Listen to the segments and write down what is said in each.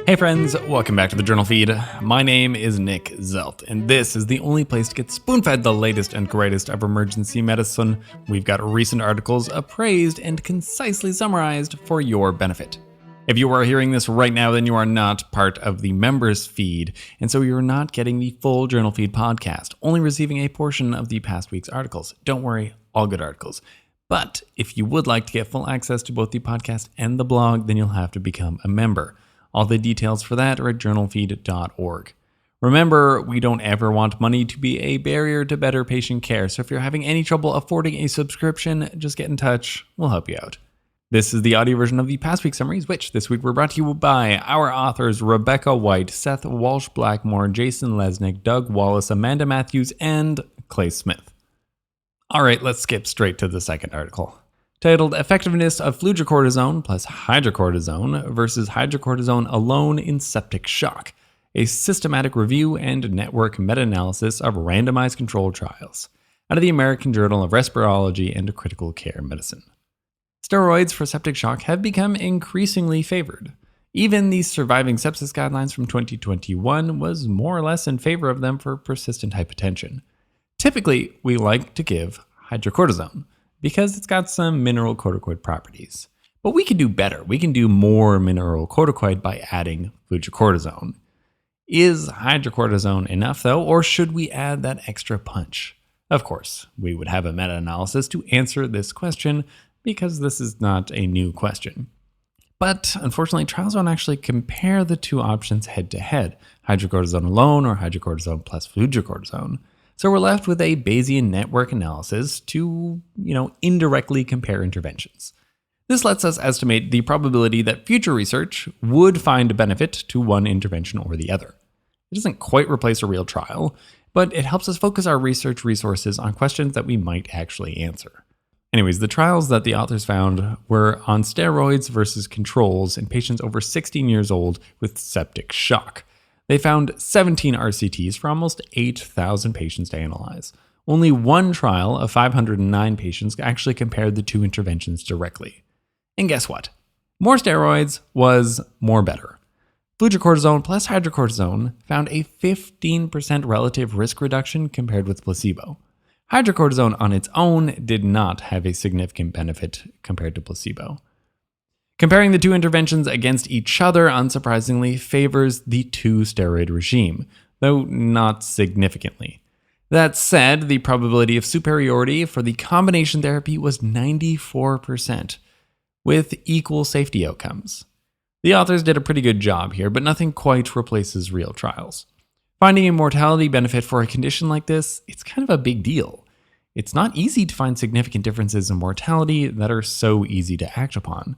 Hey friends, welcome back to the Journal Feed. My name is Nick Zelt, and this is the only place to get spoon-fed the latest and greatest of emergency medicine. We've got recent articles appraised and concisely summarized for your benefit. If you are hearing this right now, then you are not part of the members feed, and so you're not getting the full Journal Feed podcast, only receiving a portion of the past week's articles. Don't worry, all good articles. But if you would like to get full access to both the podcast and the blog, then you'll have to become a member. All the details for that are at journalfeed.org. Remember, we don't ever want money to be a barrier to better patient care, so if you're having any trouble affording a subscription, just get in touch. We'll help you out. This is the audio version of the past week's summaries, which this week were brought to you by our authors Rebecca White, Seth Walsh-Blackmore, Jason Lesnick, Doug Wallace, Amanda Matthews, and Clay Smith. All right, let's skip straight to the second article, titled Effectiveness of Fludrocortisone plus Hydrocortisone versus Hydrocortisone alone in Septic Shock, a systematic review and network meta-analysis of randomized controlled trials, out of the American Journal of Respirology and Critical Care Medicine. Steroids for septic shock have become increasingly favored. Even the surviving sepsis guidelines from 2021 was more or less in favor of them for persistent hypotension. Typically, we like to give hydrocortisone, because it's got some mineral corticoid properties. But we can do better. We can do more mineral corticoid by adding fludrocortisone. Is hydrocortisone enough though, or should we add that extra punch? Of course, we would have a meta-analysis to answer this question because this is not a new question. But unfortunately, trials don't actually compare the two options head to head, hydrocortisone alone or hydrocortisone plus fludrocortisone. So we're left with a Bayesian network analysis to, indirectly compare interventions. This lets us estimate the probability that future research would find a benefit to one intervention or the other. It doesn't quite replace a real trial, but it helps us focus our research resources on questions that we might actually answer. Anyways, the trials that the authors found were on steroids versus controls in patients over 16 years old with septic shock. They found 17 RCTs for almost 8,000 patients to analyze. Only one trial of 509 patients actually compared the two interventions directly. And guess what? More steroids was more better. Fludrocortisone plus hydrocortisone found a 15% relative risk reduction compared with placebo. Hydrocortisone on its own did not have a significant benefit compared to placebo. Comparing the two interventions against each other, unsurprisingly, favors the two-steroid regime, though not significantly. That said, the probability of superiority for the combination therapy was 94%, with equal safety outcomes. The authors did a pretty good job here, but nothing quite replaces real trials. Finding a mortality benefit for a condition like this, it's kind of a big deal. It's not easy to find significant differences in mortality that are so easy to act upon.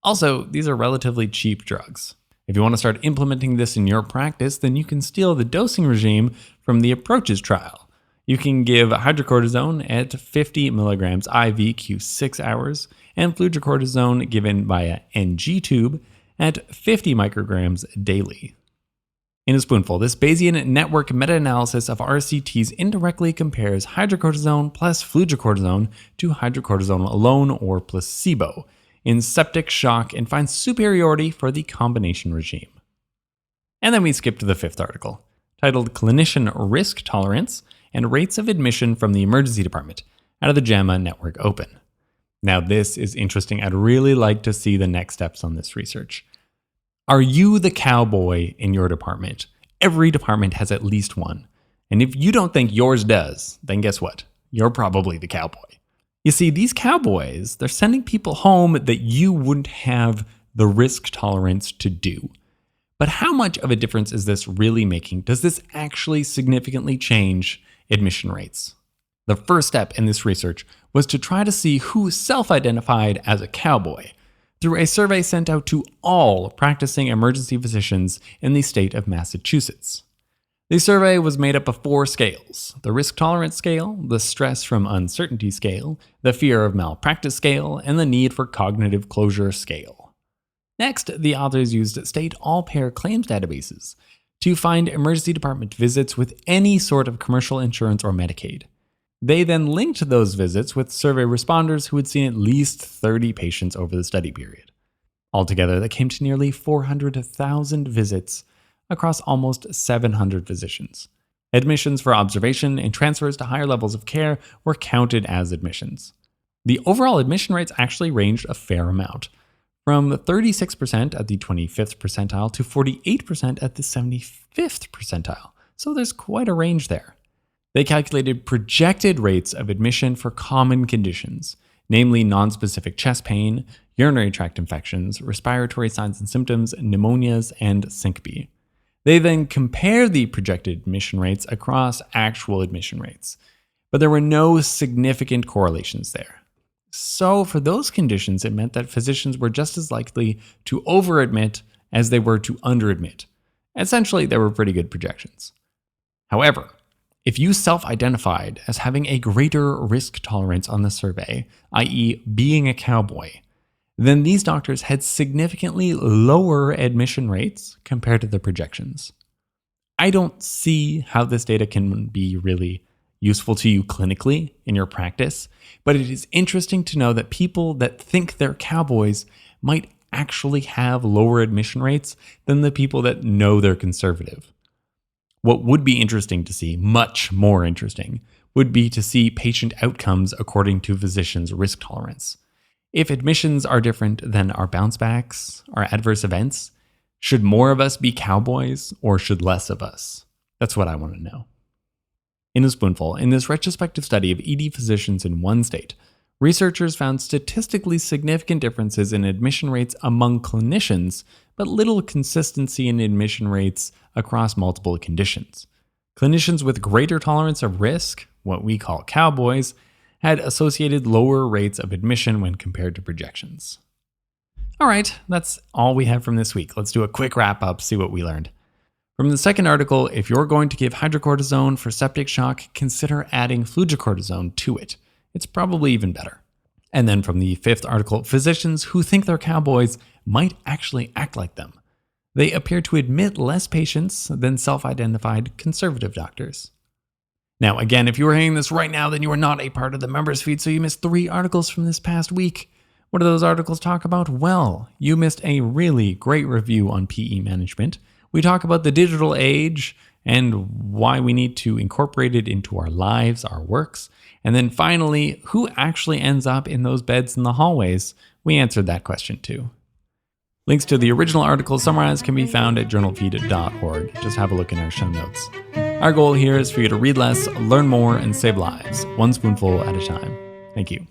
Also, these are relatively cheap drugs. If you want to start implementing this in your practice, then you can steal the dosing regime from the Approaches trial. You can give hydrocortisone at 50 milligrams IV Q6 hours and fludrocortisone given via NG tube at 50 micrograms daily. In a spoonful, this Bayesian network meta-analysis of RCTs indirectly compares hydrocortisone plus fludrocortisone to hydrocortisone alone or placebo in septic shock and finds superiority for the combination regime. And then we skip to the fifth article, titled Clinician Risk Tolerance and Rates of Admission from the Emergency Department, out of the JAMA Network Open. Now this is interesting. I'd really like to see the next steps on this research. Are you the cowboy in your department? Every department has at least one. And if you don't think yours does, then guess what? You're probably the cowboy. You see, these cowboys, they're sending people home that you wouldn't have the risk tolerance to do. But how much of a difference is this really making? Does this actually significantly change admission rates? The first step in this research was to try to see who self-identified as a cowboy through a survey sent out to all practicing emergency physicians in the state of Massachusetts. The survey was made up of 4 scales: the risk tolerance scale, the stress from uncertainty scale, the fear of malpractice scale, and the need for cognitive closure scale. Next, the authors used state all-payer claims databases to find emergency department visits with any sort of commercial insurance or Medicaid. They then linked those visits with survey responders who had seen at least 30 patients over the study period. Altogether, that came to nearly 400,000 visits across almost 700 physicians. Admissions for observation and transfers to higher levels of care were counted as admissions. The overall admission rates actually ranged a fair amount, from 36% at the 25th percentile to 48% at the 75th percentile, so there's quite a range there. They calculated projected rates of admission for common conditions, namely nonspecific chest pain, urinary tract infections, respiratory signs and symptoms, pneumonias, and syncope. They then compared the projected admission rates across actual admission rates, but there were no significant correlations there. So for those conditions, it meant that physicians were just as likely to overadmit as they were to underadmit. Essentially, they were pretty good projections. However, if you self-identified as having a greater risk tolerance on the survey, i.e. being a cowboy, then these doctors had significantly lower admission rates compared to the projections. I don't see how this data can be really useful to you clinically in your practice, but it is interesting to know that people that think they're cowboys might actually have lower admission rates than the people that know they're conservative. What would be interesting to see, much more interesting, would be to see patient outcomes according to physicians' risk tolerance. If admissions are different than our bounce backs, our adverse events, should more of us be cowboys or should less of us? That's what I want to know. In a spoonful, in this retrospective study of ED physicians in one state, researchers found statistically significant differences in admission rates among clinicians, but little consistency in admission rates across multiple conditions. Clinicians with greater tolerance of risk, what we call cowboys, had associated lower rates of admission when compared to projections. All right, that's all we have from this week. Let's do a quick wrap up, see what we learned. From the second article, if you're going to give hydrocortisone for septic shock, consider adding fludrocortisone to it. It's probably even better. And then from the fifth article, physicians who think they're cowboys might actually act like them. They appear to admit less patients than self-identified conservative doctors. Now, again, if you are hearing this right now, then you are not a part of the members feed, so you missed 3 articles from this past week. What do those articles talk about? Well, you missed a really great review on PE management. We talk about the digital age and why we need to incorporate it into our lives, our works. And then finally, who actually ends up in those beds in the hallways? We answered that question too. Links to the original article summarized can be found at journalfeed.org. Just have a look in our show notes. Our goal here is for you to read less, learn more, and save lives, one spoonful at a time. Thank you.